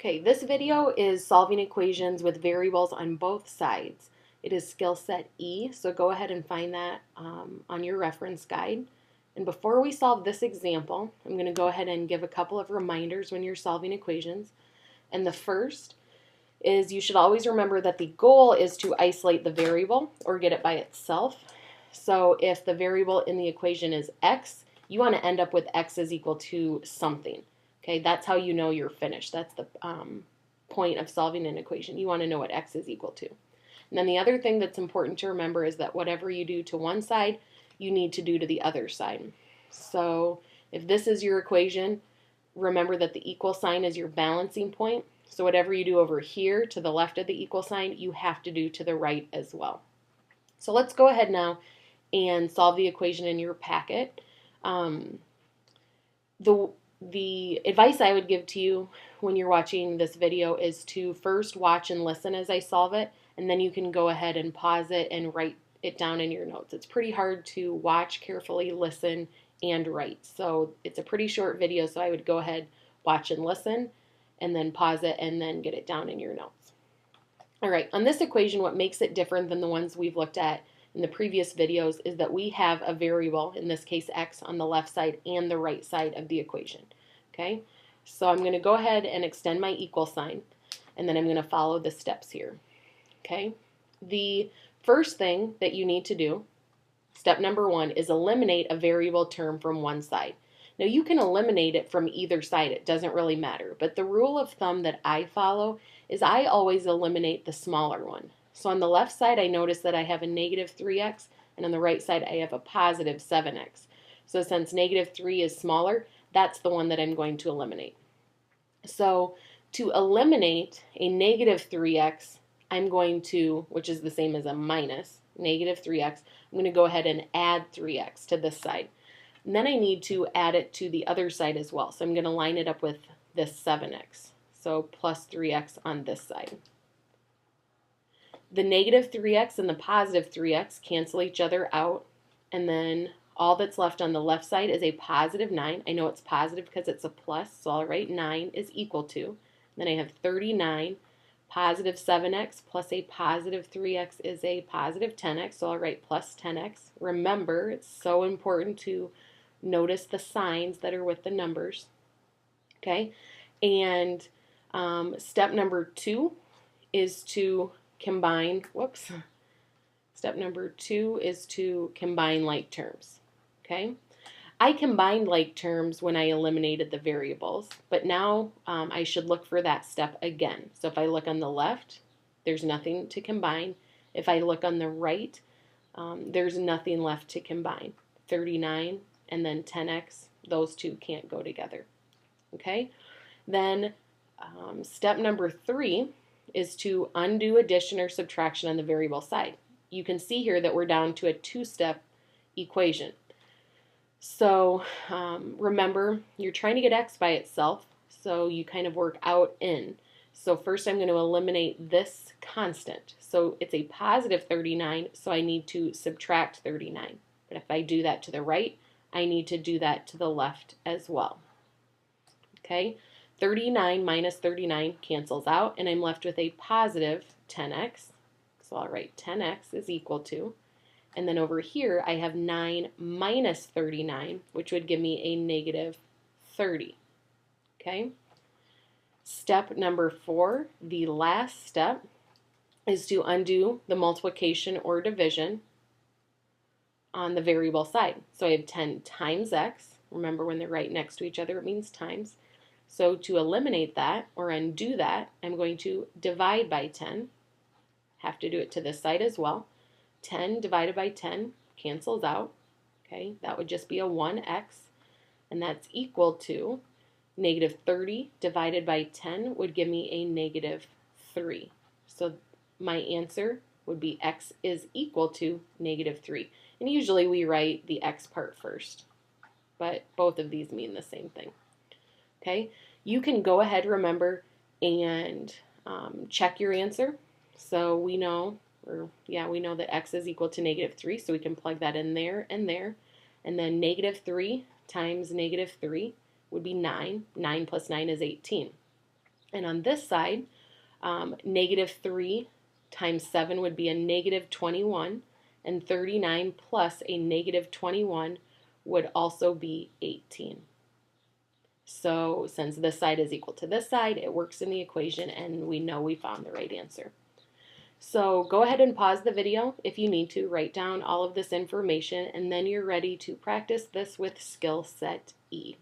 Okay, this video is solving equations with variables on both sides. It is skill set E, so go ahead and find that on your reference guide. And before we solve this example, I'm going to go ahead and give a couple of reminders when you're solving equations. And the first is you should always remember that the goal is to isolate the variable or get it by itself. So if the variable in the equation is x, you want to end up with x is equal to something. Okay, that's how you know you're finished. That's the point of solving an equation. You want to know what x is equal to. And then the other thing that's important to remember is that whatever you do to one side, you need to do to the other side. So if this is your equation, remember that the equal sign is your balancing point. So whatever you do over here to the left of the equal sign, you have to do to the right as well. So let's go ahead now and solve the equation in your packet. The advice I would give to you when you're watching this video is to first watch and listen as I solve it, and then you can go ahead and pause it and write it down in your notes. It's pretty hard to watch carefully, listen, and write. So it's a pretty short video, so I would go ahead, watch and listen, and then pause it and then get it down in your notes. All right, on this equation, what makes it different than the ones we've looked at in the previous videos is that we have a variable, in this case x, on the left side and the right side of the equation. Okay, so I'm going to go ahead and extend my equal sign, and then I'm going to follow the steps here. Okay, the first thing that you need to do, step number one, is eliminate a variable term from one side. Now you can eliminate it from either side, it doesn't really matter, but the rule of thumb that I follow is I always eliminate the smaller one. So on the left side I notice that I have a negative 3x, and on the right side I have a positive 7x. So since negative 3 is smaller, that's the one that I'm going to eliminate. So to eliminate a negative 3x, I'm going to, which is the same as a minus, negative 3x, I'm going to go ahead and add 3x to this side. And then I need to add it to the other side as well. So I'm going to line it up with this 7x. So plus 3x on this side. The negative 3x and the positive 3x cancel each other out, and then all that's left on the left side is a positive 9. I know it's positive because it's a plus, so I'll write 9 is equal to. Then I have 39. Positive 7x plus a positive 3x is a positive 10x, so I'll write plus 10x. Remember, it's so important to notice the signs that are with the numbers. Okay, and step number 2 is to combine, Step number 2 is to combine like terms. Okay, I combined like terms when I eliminated the variables, but now I should look for that step again. So if I look on the left, there's nothing to combine. If I look on the right, there's nothing left to combine. 39 and then 10x, those two can't go together. Okay, then step number 3 is to undo addition or subtraction on the variable side. You can see here that we're down to a 2-step equation. So remember, you're trying to get x by itself, so you kind of work out in. So first I'm going to eliminate this constant. So it's a positive 39, so I need to subtract 39. But if I do that to the right, I need to do that to the left as well. Okay, 39 minus 39 cancels out, and I'm left with a positive 10x. So I'll write 10x is equal to, and then over here I have 9 minus 39, which would give me a negative 30. Okay? Step number 4, the last step, is to undo the multiplication or division on the variable side. So I have 10 times x. Remember, when they're right next to each other, it means times. So to eliminate that or undo that, I'm going to divide by 10. Have to do it to this side as well. 10 divided by 10 cancels out. Okay, that would just be a 1x, and that's equal to negative 30 divided by 10 would give me a negative 3. So my answer would be x is equal to negative 3. And usually we write the x part first, but both of these mean the same thing. Okay, you can go ahead, remember, and check your answer. So we know, we know that x is equal to negative 3, so we can plug that in there and there. And then negative 3 times negative 3 would be 9. 9 plus 9 is 18. And on this side, negative 3 times 7 would be a negative 21, and 39 plus a negative 21 would also be 18. So since this side is equal to this side, it works in the equation, and we know we found the right answer. So go ahead and pause the video if you need to, write down all of this information, and then you're ready to practice this with skill set E.